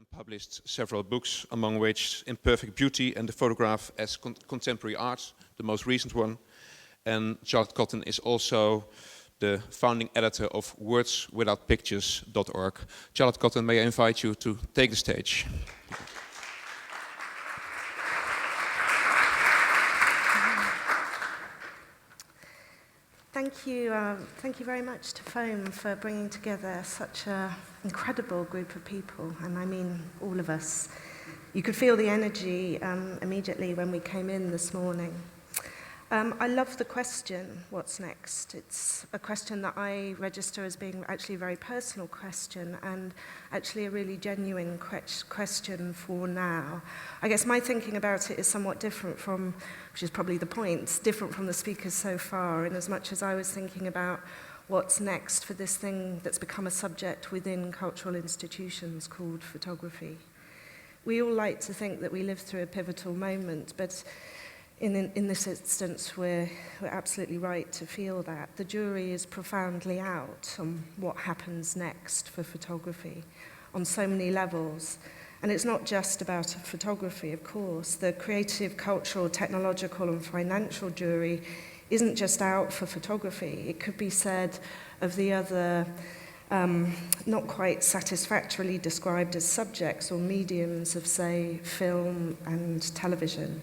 and published several books, among which Imperfect Beauty and the Photograph as Contemporary Art, the most recent one. And Charlotte Cotton is also the founding editor of wordswithoutpictures.org. Charlotte Cotton, may I invite you to take the stage? Thank you very much to Foam for bringing together such an incredible group of people, and I mean all of us. You could feel the energy immediately when we came in this morning. I love the question, what's next? It's a question that I register as being actually a very personal question and actually a really genuine question for now. I guess my thinking about it is somewhat different from, which is probably the point, different from the speakers so far, in as much as I was thinking about what's next for this thing that's become a subject within cultural institutions called photography. We all like to think that we live through a pivotal moment, but in this instance, we're absolutely right to feel that. The jury is profoundly out on what happens next for photography on so many levels. And it's not just about photography, of course. The creative, cultural, technological, and financial jury isn't just out for photography. It could be said of the other not quite satisfactorily described as subjects or mediums of, say, film and television.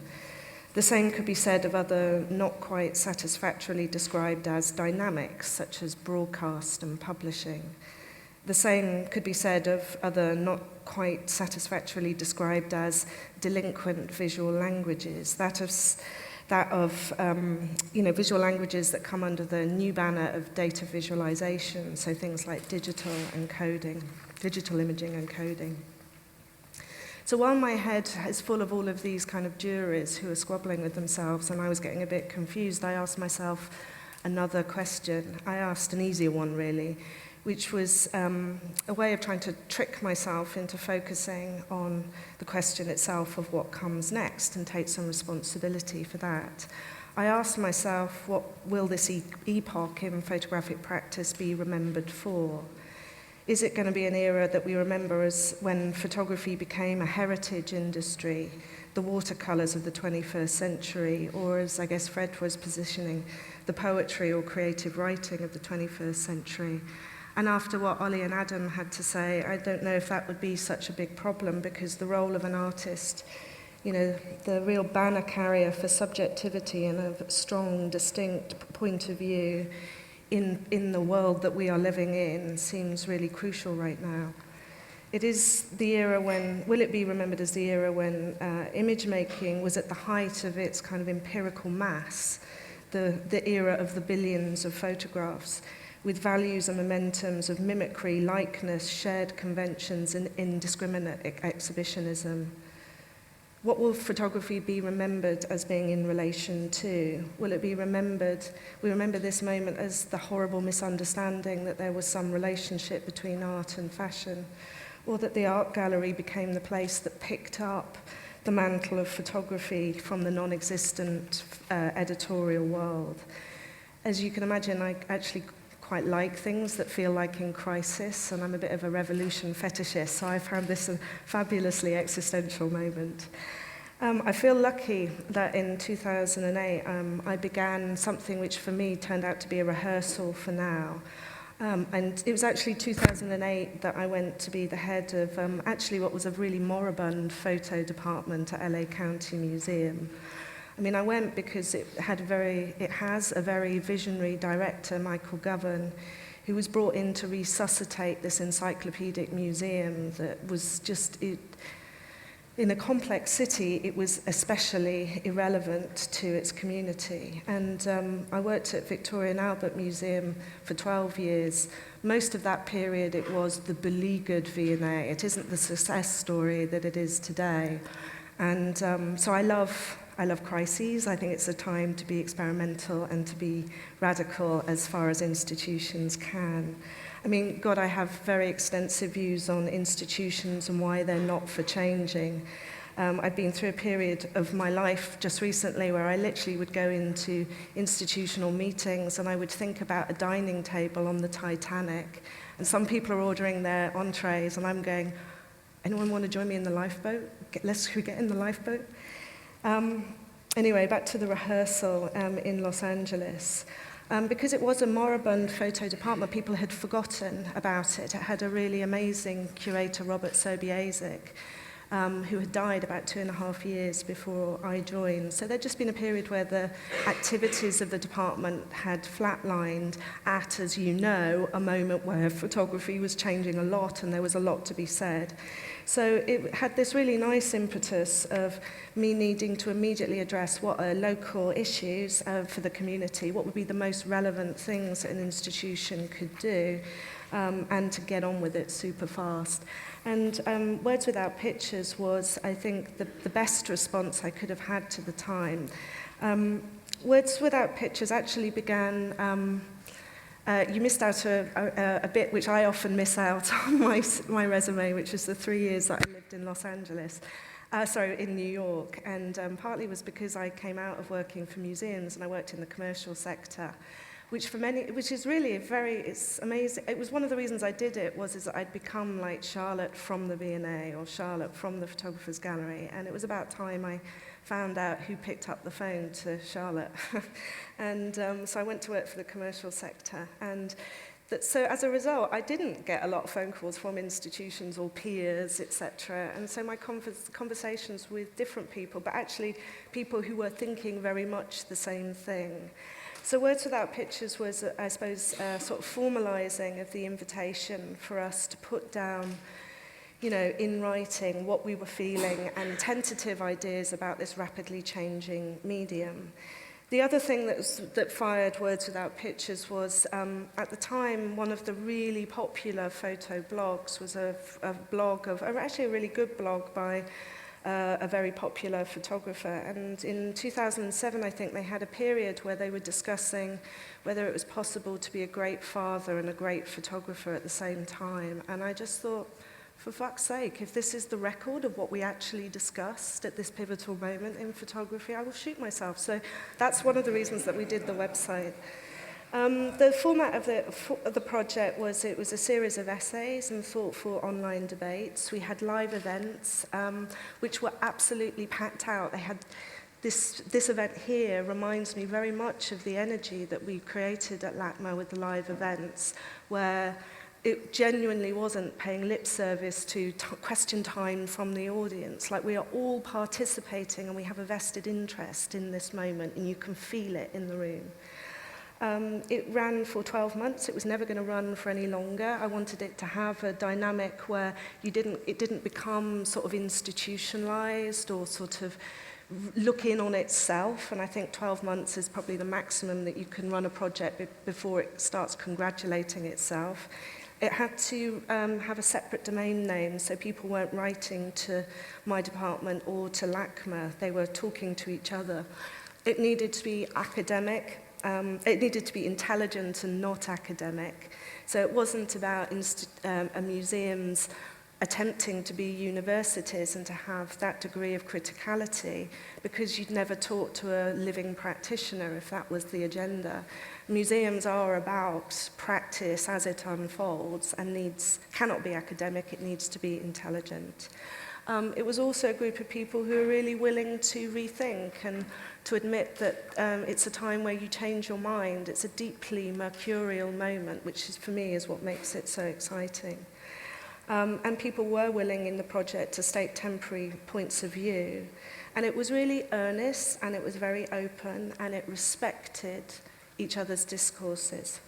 The same could be said of other not quite satisfactorily described as dynamics, such as broadcast and publishing. The same could be said of other not quite satisfactorily described as delinquent visual languages, that of visual languages that come under the new banner of data visualization, so things like digital encoding, digital imaging and coding. So while my head is full of all of these kind of juries who are squabbling with themselves and I was getting a bit confused, I asked myself another question. I asked an easier one, really, which was a way of trying to trick myself into focusing on the question itself of what comes next and take some responsibility for that. I asked myself, what will this epoch in photographic practice be remembered for? Is it going to be an era that we remember as when photography became a heritage industry, the watercolors of the 21st century, or as I guess Fred was positioning, the poetry or creative writing of the 21st century? And after what Ollie and Adam had to say, I don't know if that would be such a big problem, because the role of an artist, the real banner carrier for subjectivity and a strong, distinct point of view in the world that we are living in seems really crucial right now. It is the era when, will it be remembered as the era when image making was at the height of its kind of empirical mass, the era of the billions of photographs, with values and momentums of mimicry, likeness, shared conventions, and indiscriminate exhibitionism? What will photography be remembered as being in relation to? Will it be remembered, we remember this moment as the horrible misunderstanding that there was some relationship between art and fashion, or that the art gallery became the place that picked up the mantle of photography from the non-existent editorial world? As you can imagine, I actually quite like things that feel like in crisis, and I'm a bit of a revolution fetishist, so I found this a fabulously existential moment. I feel lucky that in 2008 I began something which for me turned out to be a rehearsal for now. And it was actually 2008 that I went to be the head of actually what was a really moribund photo department at LA County Museum. I mean, I went because it has a very visionary director, Michael Govan, who was brought in to resuscitate this encyclopedic museum that was just, in a complex city, it was especially irrelevant to its community. And I worked at Victoria and Albert Museum for 12 years. Most of that period, it was the beleaguered V&A. It isn't the success story that it is today. And so I love crises. I think it's a time to be experimental and to be radical as far as institutions can. I mean, God, I have very extensive views on institutions and why they're not for changing. I've been through a period of my life just recently where I literally would go into institutional meetings and I would think about a dining table on the Titanic, and some people are ordering their entrees and I'm going, anyone want to join me in the lifeboat? Should we get in the lifeboat? Anyway, back to the rehearsal in Los Angeles. Because it was a moribund photo department, people had forgotten about it. It had a really amazing curator, Robert Sobiezik, who had died about 2.5 years before I joined. So there'd just been a period where the activities of the department had flatlined at, as you know, a moment where photography was changing a lot and there was a lot to be said. So it had this really nice impetus of me needing to immediately address what are local issues for the community, what would be the most relevant things that an institution could do, and to get on with it super fast. And Words Without Pictures was, I think, the best response I could have had to the time. Words Without Pictures actually began... you missed out a bit which I often miss out on my resume, which is the 3 years that I lived in Los Angeles. In New York. And partly was because I came out of working for museums and I worked in the commercial sector, which is really it's amazing. It was one of the reasons I did it is that I'd become like Charlotte from the V&A or Charlotte from the Photographers Gallery. And it was about time I found out who picked up the phone to Charlotte. And so I went to work for the commercial sector. And so as a result, I didn't get a lot of phone calls from institutions or peers, etc. And so my conversations with different people, but actually people who were thinking very much the same thing. So Words Without Pictures was, I suppose, sort of formalizing of the invitation for us to put down, in writing what we were feeling and tentative ideas about this rapidly changing medium. The other thing that fired Words Without Pictures was, at the time, one of the really popular photo blogs was a actually a really good blog by a very popular photographer. And in 2007, I think they had a period where they were discussing whether it was possible to be a great father and a great photographer at the same time. And I just thought, for fuck's sake, if this is the record of what we actually discussed at this pivotal moment in photography, I will shoot myself. So that's one of the reasons that we did the website. The format of the project was, it was a series of essays and thoughtful online debates. We had live events, which were absolutely packed out. They had this event here reminds me very much of the energy that we created at LACMA with the live events, where it genuinely wasn't paying lip service to question time from the audience. Like, we are all participating and we have a vested interest in this moment, and you can feel it in the room. It ran for 12 months. It was never going to run for any longer. I wanted it to have a dynamic where it didn't become sort of institutionalized or sort of look in on itself. And I think 12 months is probably the maximum that you can run a project before it starts congratulating itself. It had to have a separate domain name, so people weren't writing to my department or to LACMA. They were talking to each other. It needed to be academic. It needed to be intelligent and not academic. So it wasn't about museums attempting to be universities and to have that degree of criticality, because you'd never talk to a living practitioner if that was the agenda. Museums are about practice as it unfolds and cannot be academic, it needs to be intelligent. It was also a group of people who are really willing to rethink and to admit that it's a time where you change your mind. It's a deeply mercurial moment, which is, for me, is what makes it so exciting. And people were willing in the project to state temporary points of view. And it was really earnest, and it was very open, and it respected each other's discourses.